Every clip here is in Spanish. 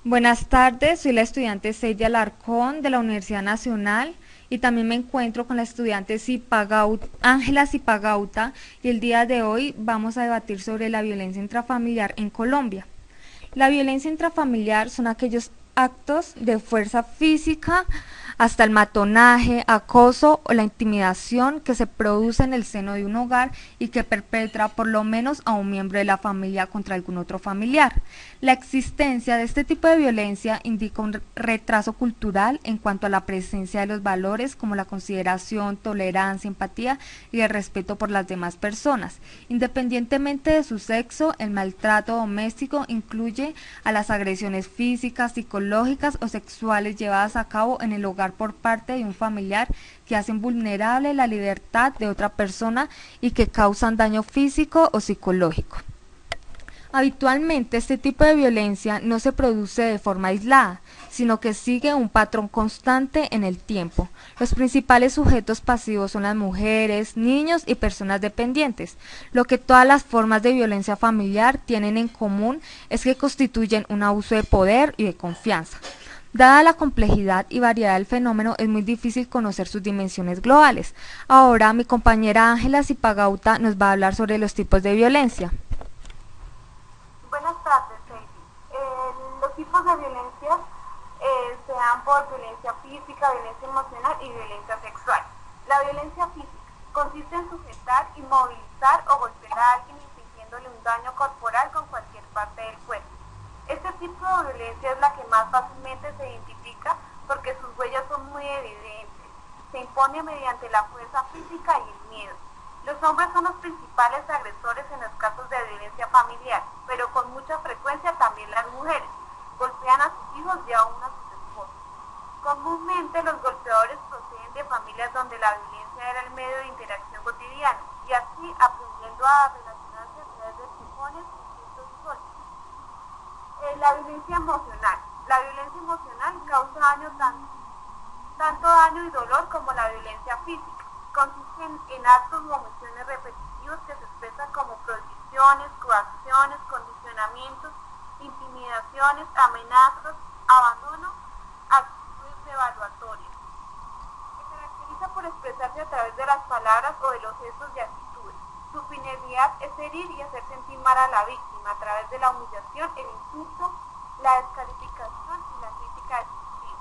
Buenas tardes, soy la estudiante Seidy Alarcón de la Universidad Nacional y también me encuentro con la estudiante Ángela Zipagauta y el día de hoy vamos a debatir sobre la violencia intrafamiliar en Colombia. La violencia intrafamiliar son aquellos actos de fuerza física hasta el matonaje, acoso o la intimidación que se produce en el seno de un hogar y que perpetra por lo menos a un miembro de la familia contra algún otro familiar. La existencia de este tipo de violencia indica un retraso cultural en cuanto a la presencia de los valores como la consideración, tolerancia, empatía y el respeto por las demás personas. Independientemente de su sexo, el maltrato doméstico incluye a las agresiones físicas, psicológicas o sexuales llevadas a cabo en el hogar por parte de un familiar que hacen vulnerable la libertad de otra persona y que causan daño físico o psicológico. Habitualmente este tipo de violencia no se produce de forma aislada, sino que sigue un patrón constante en el tiempo. Los principales sujetos pasivos son las mujeres, niños y personas dependientes. Lo que todas las formas de violencia familiar tienen en común es que constituyen un abuso de poder y de confianza. Dada la complejidad y variedad del fenómeno, es muy difícil conocer sus dimensiones globales. Ahora mi compañera Ángela Zipagauta nos va a hablar sobre los tipos de violencia. Buenas tardes, Heidi. Los tipos de violencia se dan por violencia física, violencia emocional y violencia sexual. La violencia física consiste en sujetar, inmovilizar o golpear a alguien infligiéndole un daño corporal con cualquier parte del cuerpo. Este tipo de violencia es la que más fácilmente se identifica porque sus huellas son muy evidentes. Se impone mediante la fuerza física y el miedo. Los hombres son los principales agresores en los casos de violencia familiar, pero con mucha frecuencia también las mujeres. Golpean a sus hijos y aún a sus esposos. Comúnmente los golpeadores proceden de familias donde la violencia era el medio de interacción cotidiano y así aprendiendo a relacionarse a través de empujones, insultos y golpes. La violencia emocional. La violencia emocional causa tanto daño y dolor como la violencia física. Consisten en actos o omisiones repetitivos que se expresan como prohibiciones, coacciones, condicionamientos, intimidaciones, amenazas, abandono, actitudes evaluatorias. Se caracteriza por expresarse a través de las palabras o de los gestos y actitudes. Su finalidad es herir y hacer sentir mal a la víctima a través de la humillación, el insulto, la descalificación y la crítica destructiva.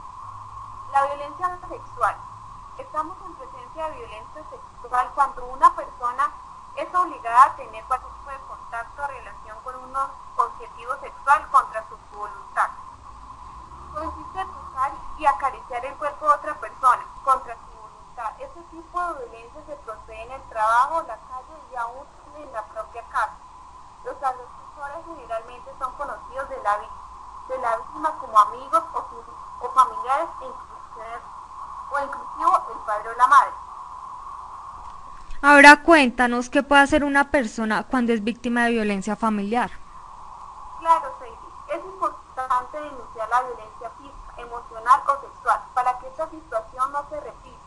La violencia sexual. Estamos en presencia de violencia sexual cuando una persona es obligada a tener cualquier tipo de contacto o relación con un objetivo sexual contra su voluntad. Consiste en tocar y acariciar el cuerpo de otra persona contra su voluntad. Este tipo de violencia se procede en el trabajo, la calle y aún en la propia casa. Los agresores generalmente son conocidos de la víctima como amigos o familiares o inclusive el padre o la madre. Ahora cuéntanos qué puede hacer una persona cuando es víctima de violencia familiar. Claro, Heidi, es importante denunciar la violencia física, emocional o sexual para que esta situación no se repita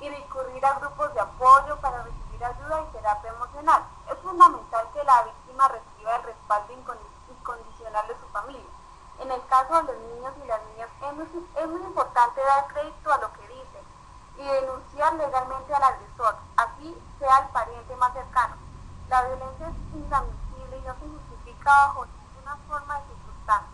y recurrir a grupos de apoyo para recibir ayuda y terapia emocional. Es fundamental que la víctima reciba el respaldo incondicional de su familia. En el caso de los niños y las niñas es muy importante dar crédito a lo que dicen y denunciar legalmente al agresor, así sea el pariente más cercano. La violencia es inadmisible y no se justifica bajo ninguna forma de circunstancia.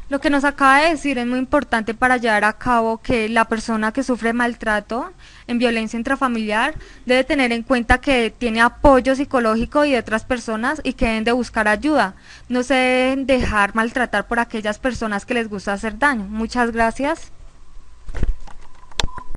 Lo que nos acaba de decir es muy importante para llevar a cabo que la persona que sufre maltrato en violencia intrafamiliar debe tener en cuenta que tiene apoyo psicológico y de otras personas y que deben de buscar ayuda. No se deben dejar maltratar por aquellas personas que les gusta hacer daño. Muchas gracias.